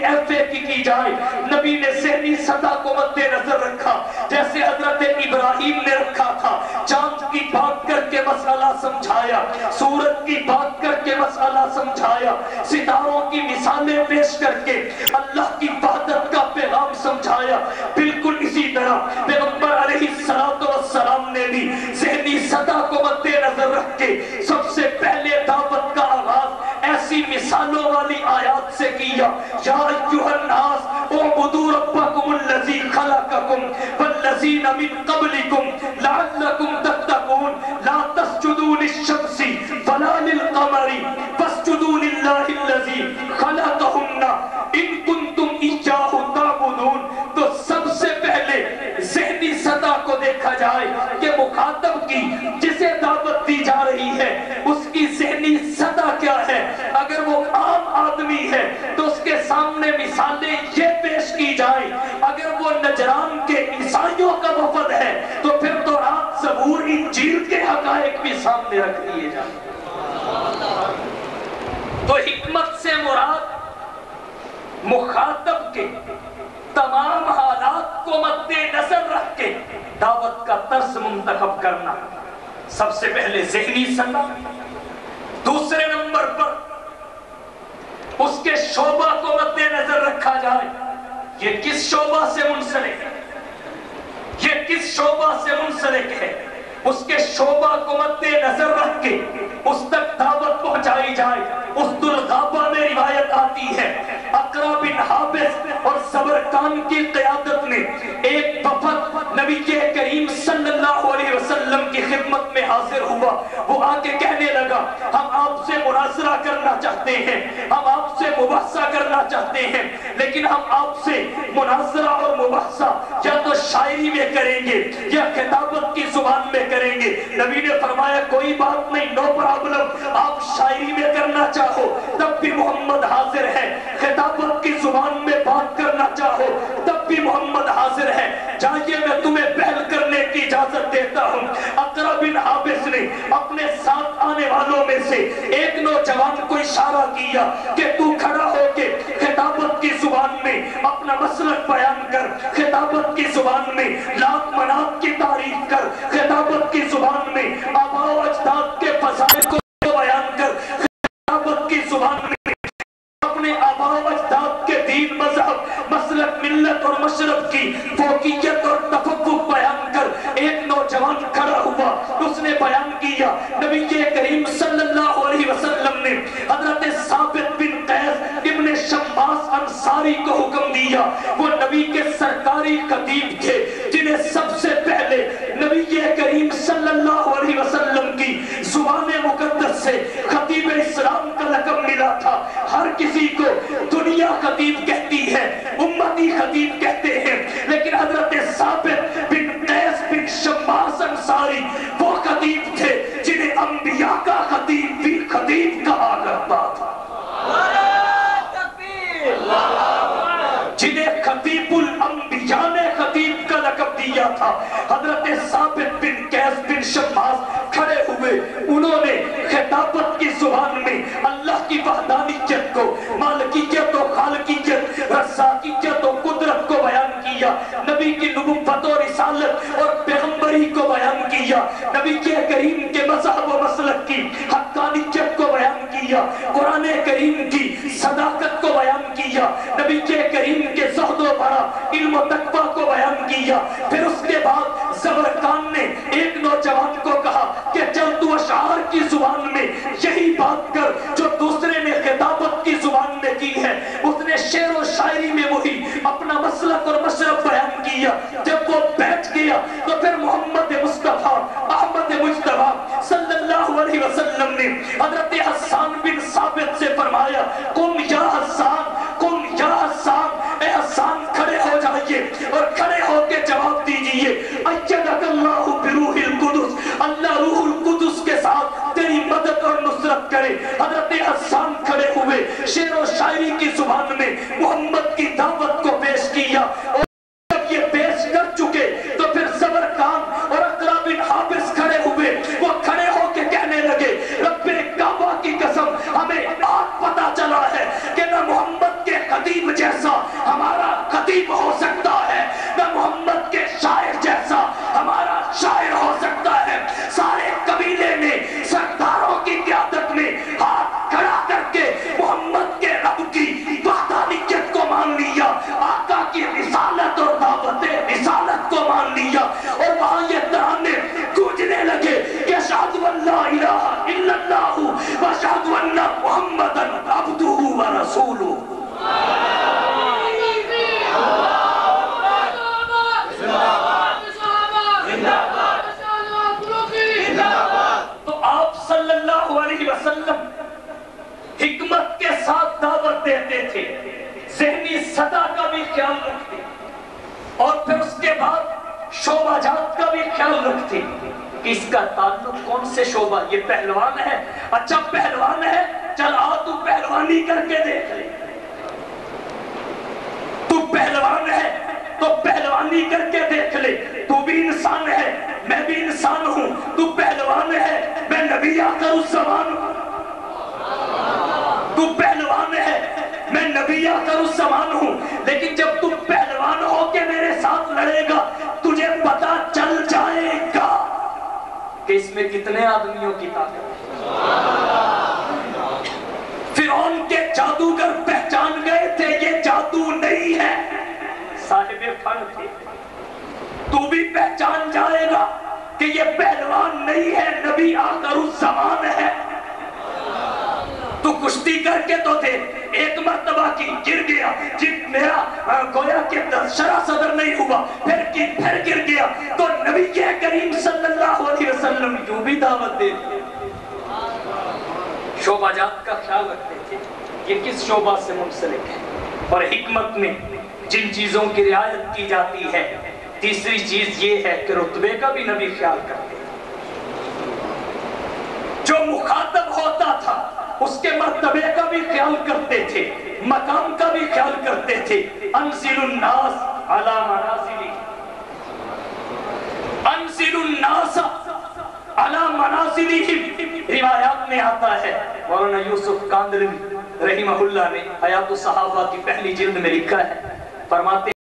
ऐफे की जाए। नबी ने ज़हनी सतह को मद्दे नजर रखा, जैसे हजरत इब्राहिम ने रखा था। चांद की बात करके मसला समझाया, सूरज की बात करके मसला समझाया, सितारों की मिसालें पेश करके अल्लाह की वहदत का पैगाम समझाया। बिल्कुल इसी तरह पैगंबर अलैहिस्सलातु वस्सलाम ने भी ज़हनी सतह को मद्दे नजर रख के सबसे पहले दावत का आगाज ऐसी मिसालों वाली आयात से किया। या अय्युहन नास उअबुदू रब्बकुमुल्लज़ी खलक़कुम वल्लज़ीना मिन क़ब्लिकुम लअल्लकुम तत्तक़ून ला तस्जुदू लिश्शम्सी वला लिलक़मरी वस्जुदू लिल्लाहिल्लज़ी खलक़हुन्ना इन कुंतुम इय्याहु ताबुदून। तो सबसे पहले ज़हनी सतह को देखा जाए कि मुखातब की जिसे दावत दी जा रही है उसकी ज़हनी सतह क्या है। अगर वो आम आदमी है तो उसके सामने मिसालें ये पेश की जाए। अगर वो नजरान के ईसाइयों का वफद है तो फिर तो रात ज़बूर इंजील के हक़ाइक़ भी सामने रख दिए जाए। तो हिकमत से मुराद मुखातब के तमाम हालात को मद्दे नजर रख के दावत का तर्ज मुंतखब करना। सबसे पहले ज़हनी सतह, दूसरे नंबर पर उसके शोबा को मद्दे नजर रखा जाए। ये किस शोबा से मुंसलिक है, ये किस शोबा से मुंसलिक है, उसके शोबा को मद्दे नजर रख के उस तक दावत पहुंचाई जाए। उस दुल्गाबा में रिवायत आती है अकरा बिन हाबिस और सबरकान की क़यादत में एक वफद नबी के करीम सल्लल्लाहु अलैहि वसल्लम की खिदमत में हाजिर हुआ। वो आके कहने लगा हम आपसे मुनाज़रा करना चाहते हैं, हम आपसे मुबाहसा करना चाहते हैं, लेकिन हम आपसे मुनाज़रा और मुबाहसा या तो शायरी में करेंगे या खिताबत की जुबान में करेंगे। नबी ने फरमाया कोई बात नहीं, नो प्रॉब्लम, आप शायरी में करना चाहो तब भी मोहम्मद हाजिर है, खिताबत की जुबान में बात करना चाहो तब भी मोहम्मद हाजिर है। जाइए मैं तुम्हें पहल करने की इजाजत देता हूँ। अकरा बिन हाबिस ने अपने साथ आने वालों में से एक नौजवान को इशारा किया कि तू खड़ा होके खिताबत की जुबान में अपना मसलक बयान कर, खिताबत की जुबान में लात मनात की तारीफ कर, खिताबत की जुबान में आबा व अजदाद के फज़ाइल को बयान कर, खिताबत की जुबान में अपने आबा व अजदाद के दीन, मजहब, मसलक, मिल्लत और मशरब की फौकियत और तफक्कुक बयान कर। एक नौजवान खड़ा हुआ, उसने बयान किया। नबी के करीम सल्लल्लाहु अलैहि वसल्लम ने हजरत साबित बिन कैस इब्ने शम्मास अंसारी को हुक्म दिया। वो नबी के सरकारी खतीब थे जिन्हें सबसे पहले नबी के करीम सल्लल्लाहु अलैहि वसल्लम की जुबान मुकद्दस से खतीब इस्लाम का लक़ब मिला था। हर किसी को दुनिया खतीब कहती है, उम्मती खतीब कहते हैं, लेकिन हजरत साबित बिन कैस बिन शम्मास अंसारी वो खतीब थे जिन्हें अंबिया का खतीब भी खतीब कहा करता था, जिन्हें खतीबुल अंबिया ने खतीब का लक़ब दिया था। हजरत साबित बिन कैस बिन शम्मास खड़े हुए, उन्होंने खिताबत की जुबान में अल्लाह की वहदानियत को, मालिकियत और खालिकियत, रज़्ज़ाकियत और कुदरत को बयान किया। नबी की नबुव्वत और रिसालत और पैगंबरी को बयान किया। नबी के करीम के मज़हब और मसलक की हक़्क़ानियत को बयान किया। कुरान करीम की सदाकत को बयान किया। नबी के करीम के ज़ुहद व बरा, इल्म व तक़वा को बयान किया। फिर उसके बाद ज़बरकान ने एक नौजवान को कहा कि चल तू अशआर की जुबान में यही बात कर जो दूसरे ने खिताबत की जुबान में की है। उसने शेर और शायरी में वही अपना मसलक और मशरब बयान किया। जब वो बैठ गया तो फिर मोहम्मद मुस्तफा अहमद मुज्तबा सल्लल्लाहु अलैहि वसल्लम ने हजरत हस्सान बिन साबित से फरमाया कुम या हस्सान, कुम या हस्सान, ए हस्सान खड़े हो जाइए और खड़े होकर जवाब दीजिए अय्यदकल्लाहु बिरूहिल कुदुस, अल्लाह रूहुल कुदुस के साथ तेरी मदद और नुसरत करे। हजरत हस्सान खड़े हुए, शेर और शायरी की जुबान में मोहम्मद की दावत को पेश किया। और जब ये पेश कर चुके तो फिर ज़बरकान और अकरा बिन हाबिस खड़े हुए। वो खड़े होके कहने लगे रब्बे काबा की कसम, हमें आज पता चला है कि न मोहम्मद के खतीब جیسا ہمارا خطیب ہو سکتا ہے، نہ محمد کے شاعر جیسا ہمارا شاعر ہو سکتا ہے۔ سارے قبیلے نے سرداروں کی قیادت میں ہاتھ کھڑا کر کے محمد کے رب کی وحدانیت کو مان لیا، آقا کی رسالت اور دعوت رسالت کو مان لیا، اور وہاں یہ ترانے گونجنے لگے کہ اشہد ان لا الہ الا اللہ واشہد ان محمدا عبدہ ورسولہ۔ تو آپ صلی اللہ علیہ وسلم حکمت کے ساتھ دعوت دیتے تھے، ذہنی سطح کا بھی خیال رکھتے، اور پھر اس کے بعد شعبہ جات کا بھی خیال رکھتے کہ اس کا تعلق کون سے شعبہ، یہ پہلوان ہے، اچھا پہلوان ہے، چل آ تو پہلوانی کر کے دیکھ لے، تو پہلوان ہے تو پہلوانی کر کے دیکھ لے، تو بھی انسان ہے میں بھی انسان ہوں، تو پہلوان ہے میں نبی آخر الزمان ہوں، تو پہلوان ہے میں نبی آخر الزمان ہوں، لیکن جب تو پہلوان ہو کے میرے ساتھ لڑے گا تجھے پتا چل جائے گا کہ اس میں کتنے آدمیوں کی طاقت ہے۔ فرعون کے جادوگر پہچان گئے تھے یہ جادو نہیں ہے، صاحب فن تھے، تو بھی پہچان جائے گا کہ یہ پہلوان نہیں ہے، نبی آخر الزمان ہے۔ تو کشتی کر کے تو تھے، ایک مرتبہ کی گر گیا، جب میرا گویا کہ شرح صدر نہیں ہوا، پھر گر گیا، تو نبی کریم صلی اللہ علیہ وسلم یوں بھی دعوت دے دی، شعبہ جات کا خیال رکھتے تھے یہ کس شعبہ سے منسلک ہے، اور حکمت میں جن چیزوں کی رعایت کی جاتی ہے، تیسری چیز یہ ہے کہ رتبے کا بھی نبی خیال کرتے تھے، جو مخاطب ہوتا تھا اس کے مرتبے کا بھی خیال کرتے تھے، مقام کا بھی خیال کرتے تھے۔ انزل الناس علی منازلہ، انزل الناس علی منازلہم، روایات میں آتا ہے، مولانا یوسف کاندلوی رحمہ اللہ نے حیات الصحابہ کی پہلی جلد میں لکھا ہے، فرماتے